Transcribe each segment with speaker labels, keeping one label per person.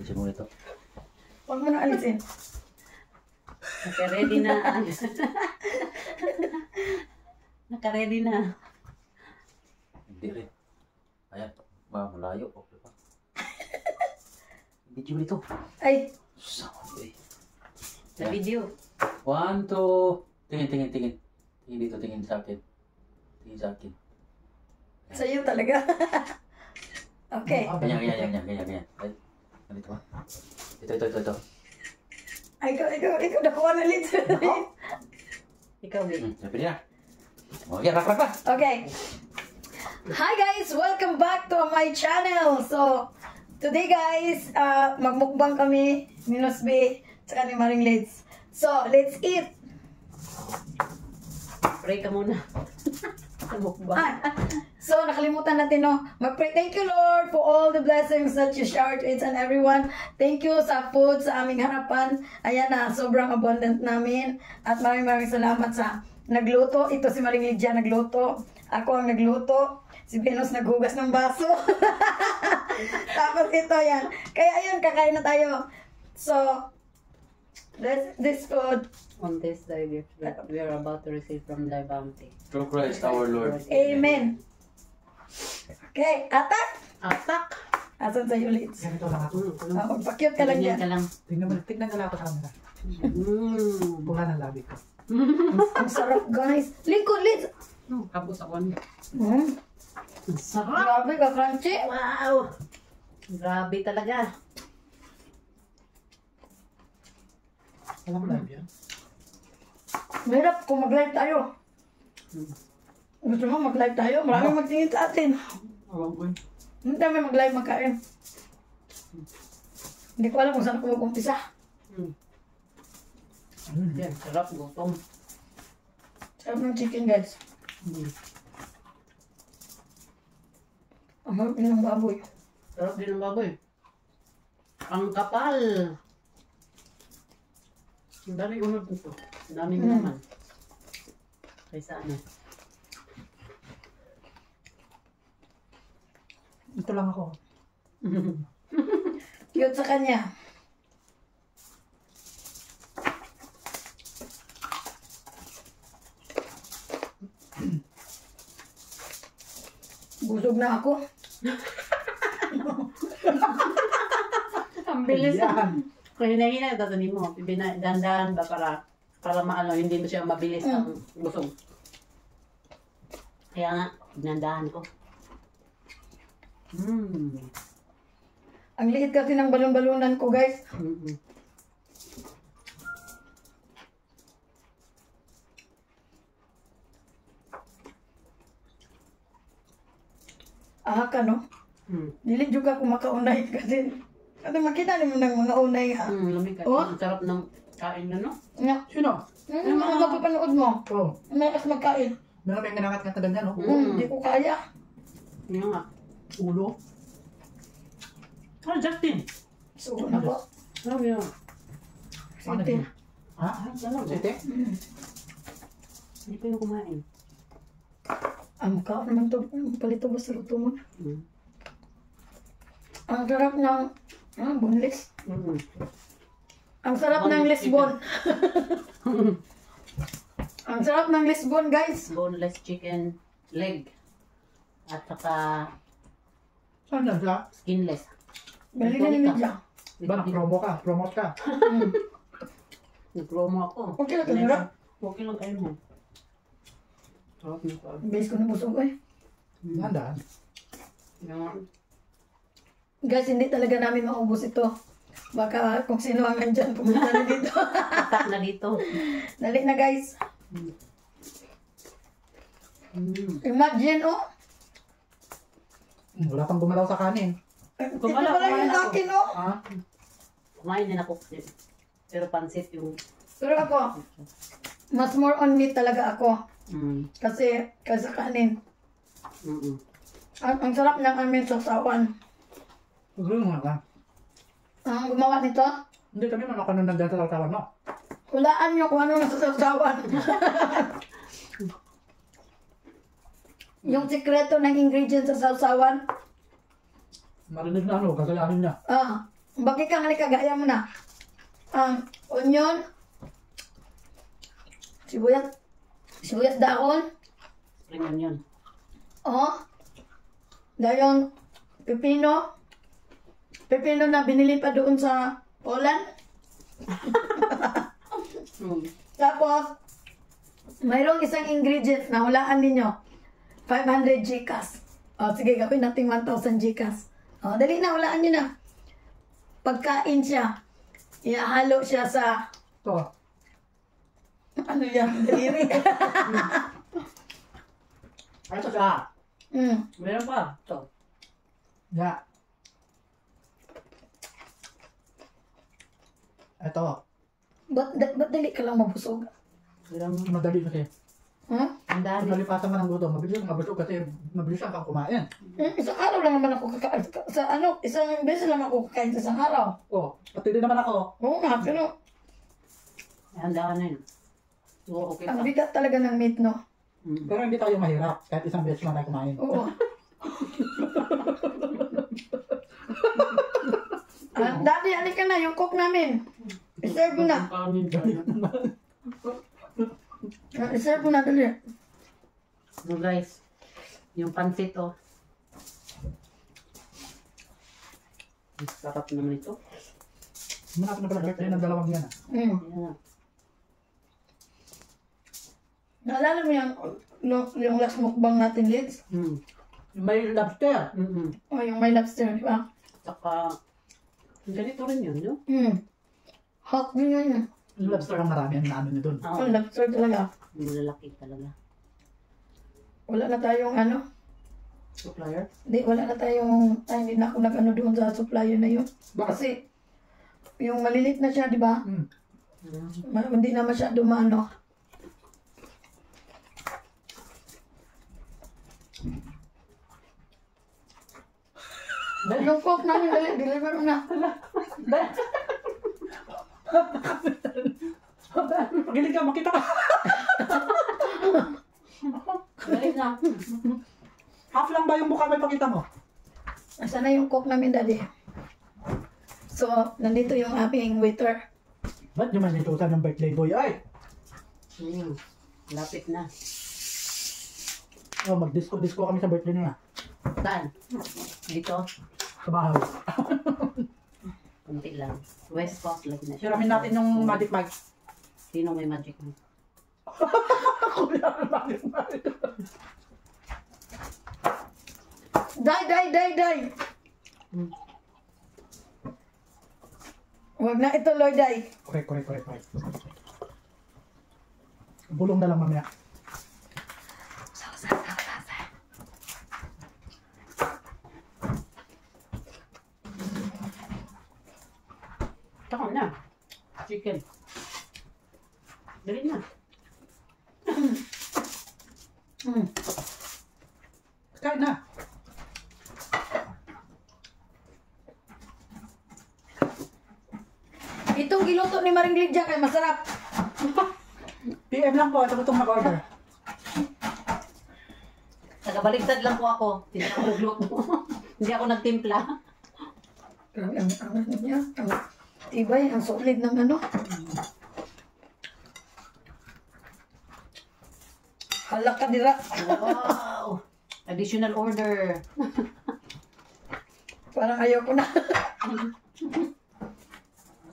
Speaker 1: Kasi mo ito.
Speaker 2: Huwag mo na alisin.
Speaker 3: Naka-ready na. Naka-ready na.
Speaker 1: Hindi rin. Ayan. Malayo. Okay pa. Video nito.
Speaker 2: Ay.
Speaker 1: Sabi.
Speaker 3: Sa video.
Speaker 1: 1, 2. Tingin. Tingin dito. Tingin sa akin. Tingin sa akin.
Speaker 2: Sa'yo talaga. Okay.
Speaker 1: Ganyan. Ay. Ganito ba? Ito.
Speaker 2: Ay, ikaw nakuha na ulit.
Speaker 3: Ikaw, Will.
Speaker 1: Sabi na. Okay, rak.
Speaker 2: Okay. Hi guys! Welcome back to my channel! So, today guys, magmukbang kami, Minus B, tsaka ni Maring Lids. So, let's eat!
Speaker 3: Pray ka muna. Mukbang.
Speaker 2: So, nakalimutan natin, no? Mag-pray. Thank you, Lord, for all the blessings that you showered each and everyone. Thank you sa food sa aming harapan. Ayan na, sobrang abundant namin. At maraming salamat sa nagluto. Ito si Maring Lydia nagluto. Ako ang nagluto. Si Venus naghugas ng baso. Tapos ito, yan. Kaya ayun, kakain na tayo. So, this food.
Speaker 3: On this day, we are about to receive from thy bounty.
Speaker 1: Through Christ our Lord.
Speaker 2: Amen. Okay, atak!
Speaker 3: Atak!
Speaker 2: Asan sa'yo, Lids?
Speaker 4: Ganito lang ako.
Speaker 2: Magpa-cute ka lang
Speaker 3: Ganyan
Speaker 2: yan.
Speaker 3: ka lang.
Speaker 4: Tignan ka lang ako sa camera. Pula ng labi ko.
Speaker 2: Ang sarap, guys. Likod, Lids.
Speaker 3: Kapos ako.
Speaker 2: Mm.
Speaker 3: Ang sarap!
Speaker 2: Grabe ka, crunchy.
Speaker 3: Wow! Grabe talaga.
Speaker 4: Walang live yan.
Speaker 2: Mahirap kung mag-live tayo. Gusto mo mag-live tayo? Marami magtingin sa atin. Hindi kami mag-live magkain. Hindi ko alam kung saan ako mag-umpisa.
Speaker 3: Yan, sarap, gutom.
Speaker 2: Sarap ng chicken, guys. Ang harap din ng baboy.
Speaker 3: Sarap din ang baboy. Ang kapal. Ang dami unod nito. Ang daming naman. Kaysa ano.
Speaker 4: Ito lang ako.
Speaker 2: Cute sa kanya. Busog na ako. Ang bilis.
Speaker 4: Yan.
Speaker 3: Kung hinahina, tatanin mo. Dandahan ba para maano, hindi mo siya mabilis ang busog. Kaya nga, dinandahan ko.
Speaker 2: Ang liit kasi ng balon-balunan ko, guys. Ka, no? Dili juga ako makaunay kasi makita niyo ng mga unay ha.
Speaker 3: Lamig ka.
Speaker 2: Oh?
Speaker 3: Ang sarap ng kain na, no?
Speaker 2: Nga.
Speaker 4: Sino?
Speaker 2: Yung mga napapanood mo.
Speaker 4: Oh.
Speaker 2: Malakas magkain.
Speaker 4: Meron kayong ganakat nga ganyan, no?
Speaker 2: Hindi ko kaya.
Speaker 3: Yan nga.
Speaker 4: Ulo.
Speaker 3: Ah, Justin!
Speaker 2: Sugo na po.
Speaker 3: Ano yun?
Speaker 2: Siti.
Speaker 4: Ha?
Speaker 3: Sarap.
Speaker 4: Sete?
Speaker 3: Hindi ko yung kumain.
Speaker 2: Ang mukha naman to. Palito ba sa luto mo? Ang sarap ng boneless. Ang sarap ng Lisbon. Ang sarap ng Lisbon, guys.
Speaker 3: Boneless chicken leg. At saka
Speaker 4: Saan lang siya?
Speaker 3: skinless.
Speaker 2: Bali na ni Midya.
Speaker 4: Ba, promo ka? Promote ka?
Speaker 3: Nag-promo ako.
Speaker 2: Okay lang, sarap.
Speaker 3: Okay lang kayo mo. Sarap na sarap.
Speaker 2: Base ko na busog eh.
Speaker 4: Handaan.
Speaker 3: Yan.
Speaker 2: Guys, hindi talaga namin maubos ito. Baka kung sino ang nandyan, pumunta na dito.
Speaker 3: Atak na dito.
Speaker 2: Dali na, guys. Imagine, oh.
Speaker 4: Wala kang gumalaw sa kanin.
Speaker 2: Ito
Speaker 3: Kumala,
Speaker 2: pala yung
Speaker 3: kumala
Speaker 2: akin, oh.
Speaker 4: Ha?
Speaker 3: Kumain din ako. Pero pansit yung...
Speaker 2: Pero ako, mas more on meat talaga ako. Kasi kanin. Ang sarap ng aming sausawan.
Speaker 4: Gusto mo nga.
Speaker 2: Ang gumawa nito,
Speaker 4: Hindi kami manok ka nung nagdaan sa tawtawan mo.
Speaker 2: hulaan nyo kung ano nasa sausawan. Yung sikreto ng ingredients sa sausawan,
Speaker 4: Marinig na ano, kakayanin niya.
Speaker 2: Bakit kang halikagaya mo na? Onion, sibuyat dahon,
Speaker 3: Spring onion.
Speaker 2: oh, dayon pipino na binili pa doon sa Poland. Tapos, mayroong isang ingredient na hulaan ninyo. 500 Gcash. O, sige, gawin natin 1,000 Gcash. O, dali na, hulaan nyo na. Pagkain siya, ihahalo siya sa,
Speaker 4: Ito.
Speaker 2: ano yan, daliri.
Speaker 3: Ano ito siya? Meron pa. Ito.
Speaker 4: Ya. Ito.
Speaker 2: Ba't dali ka lang mabusog?
Speaker 3: Meron pa.
Speaker 4: Madali kasi.
Speaker 2: Ha?
Speaker 3: Ang dami.
Speaker 4: Madali pa ng gutom. Mabilis mabusog kasi mabilis kang kumain.
Speaker 2: Isang araw lang naman ako kakain. Isang beses lang ako kakain sa isang araw.
Speaker 4: Oh, pati din naman ako.
Speaker 2: Oo nga, pero
Speaker 3: Handa ka na yun. Oo, okay
Speaker 2: ang
Speaker 3: pa.
Speaker 2: bigat talaga ng meat, no?
Speaker 4: Pero hindi tayo mahirap. Kahit isang beses lang tayo kumain.
Speaker 2: Oo. Daddy, halika na, yung cook namin. I-serve mo na. I-serve mo na, dali.
Speaker 3: So guys, yung pansit oh. Ang sarap naman ito.
Speaker 4: Manapin na pala birthday ng dalawang yan.
Speaker 3: Ayan.
Speaker 2: Naalala mo yung last mukbang natin, Lids?
Speaker 4: May lobster.
Speaker 2: O, yung may lobster, di ba?
Speaker 3: Saka, ganito rin yun, no?
Speaker 2: Hot din yun.
Speaker 4: Yung lobster ang marami ang naano niya doon.
Speaker 3: Oo.
Speaker 2: Ang lobster talaga.
Speaker 3: Malalaki talaga.
Speaker 2: Wala na tayong ano.
Speaker 3: Supplier?
Speaker 2: Wala na tayong, hindi na ako nag-ano doon sa supplier na yun. Kasi, yung malilit na siya, di ba? Hindi na masyado maano. Yung cook namin, deliver mo na.
Speaker 4: Pagilig ka, makita ka.
Speaker 3: Dali na.
Speaker 4: Half lang ba yung mukha may pakita mo?
Speaker 2: Asan na yung cook namin, Daddy? So, nandito yung aming waiter.
Speaker 4: Ba't nyo man nitusan yung birthday boy? Ay!
Speaker 3: Lapit na.
Speaker 4: Oh, mag-disco kami sa birthday niya.
Speaker 3: Saan? Dito?
Speaker 4: Sa bahay.
Speaker 3: Kunti lang. West Coast lagi na siya.
Speaker 4: Siramin natin yung magic mic.
Speaker 3: Sino may magic mic?
Speaker 4: Kuya, magic mic.
Speaker 2: Die! Huwag na ituloy, Die.
Speaker 4: Correct. Bulong na lang mamaya.
Speaker 3: Taka na. Chicken. Dali na.
Speaker 4: Kain na.
Speaker 2: Itong giluto ni Maring Lydia kay masarap.
Speaker 4: PM lang po, ito itong mag-order.
Speaker 3: Tagabaliktad lang po ako. Hindi ako nagluto. Hindi ako nagtimpla.
Speaker 2: Ang ano niya, ang tibay, ang solid ng ano. Halak ka dira.
Speaker 3: Wow! Additional order.
Speaker 2: Parang ayaw ko na.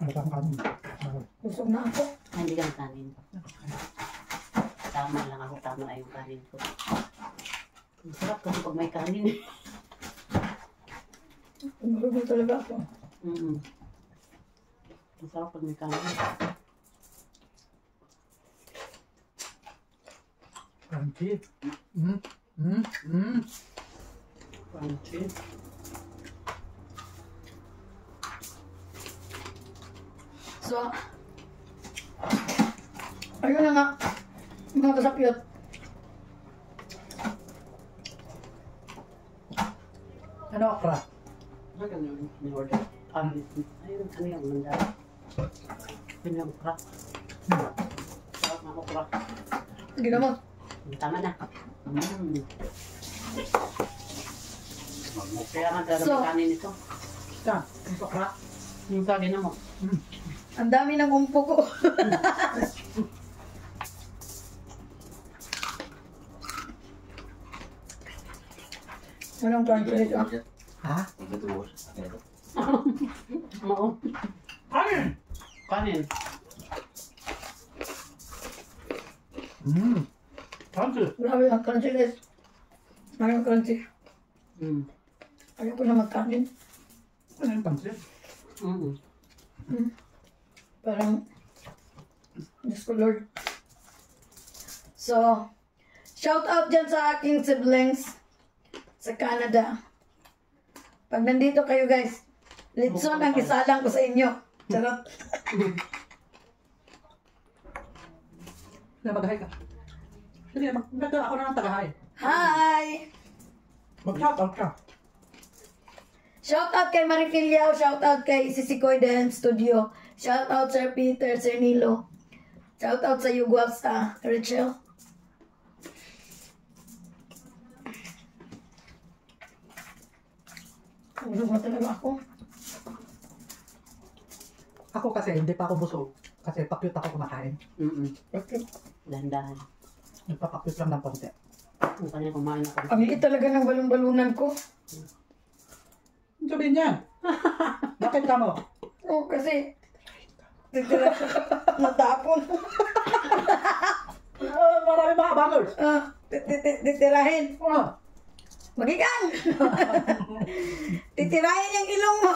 Speaker 4: Ano kang kanin?
Speaker 2: Busog na ako.
Speaker 3: Hindi kang kanin. Tama lang ako. Tama na yung kanin ko. Ang sarap kasi pag may kanin.
Speaker 2: Busog talaga ako.
Speaker 3: Ang sarap pag may kanin.
Speaker 4: Crunchy.
Speaker 3: Crunchy.
Speaker 2: So, ayun na nga, mga kasapyot.
Speaker 4: Ano okra?
Speaker 3: Ano ka ni-order? Ayun, ano yung manda? Yun yung okra. Sarap na okra.
Speaker 2: Ginamot.
Speaker 3: Tama na. Kaya nga talaga
Speaker 2: So,
Speaker 3: may kanin ito.
Speaker 4: Yan, yung okra.
Speaker 3: Yung saging na mo.
Speaker 2: Ang dami ng umpo ko. Anong crunchy ito?
Speaker 4: Ha?
Speaker 3: Oo.
Speaker 4: Kanin!
Speaker 3: Kanin.
Speaker 4: Crunchy.
Speaker 2: Grabe ang crunchy guys. Anong crunchy?
Speaker 3: Mm.
Speaker 2: Ayaw ko na magkanin.
Speaker 4: Ano yung pansin?
Speaker 2: Parang, Diyos ko Lord. So, shout out dyan sa aking siblings sa Canada. Pag nandito kayo guys, litson ang isalang ko sa inyo. Charot.
Speaker 4: Magahay ka. Sige, ako na ng tagahay.
Speaker 2: Hi!
Speaker 4: Mag-shoutout ka.
Speaker 2: Shout out kay Marifil Yao, shout out kay Sisikoy Dance Studio, shout out Sir Peter, Sir Nilo, shout out sa Yugwapsta, Rachel. Busog na talaga ako.
Speaker 4: Ako kasi, hindi pa ako busog. Kasi pakyut ako kumakain.
Speaker 2: Okay.
Speaker 3: Dandahan.
Speaker 4: Nagpapakyut lang ng konti.
Speaker 3: Ang kanya kumain ako.
Speaker 2: Ang liit talaga ng balon-balunan ko.
Speaker 4: Sabihin niya. Bakit ka mo?
Speaker 2: Oh, kasi titira natapon.
Speaker 4: Marami mga bangers.
Speaker 2: Titirahin.
Speaker 4: Oh.
Speaker 2: Magigang! Titirahin yung ilong mo.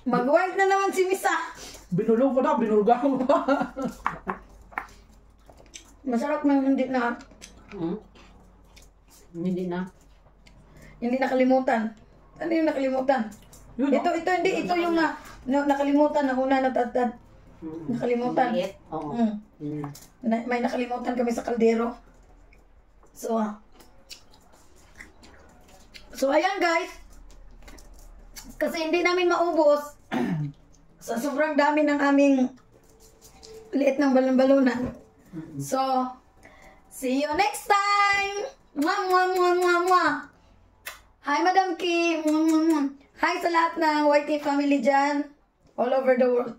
Speaker 2: Mag-white na naman si Misa.
Speaker 4: Binulong ko na, binulga ko pa.
Speaker 2: Masarap nang hindi na
Speaker 3: Hindi na.
Speaker 2: hindi nakalimutan. Ano yung nakalimutan?
Speaker 4: Yun,
Speaker 2: Ito hindi. Ito yung nakalimutan na una natatad. Nakalimutan.
Speaker 3: Maliit? Oo.
Speaker 2: May nakalimutan kami sa kaldero. So, ayan guys. Kasi hindi namin maubos. Sa sobrang dami ng aming liit ng balon-balunan. So, see you next time! Mwah, mwah, mwah, mwah, mwah. Hi, Madam Kim! Mwah, mwah, mwah. Hi sa lahat ng YT family dyan. All over the world.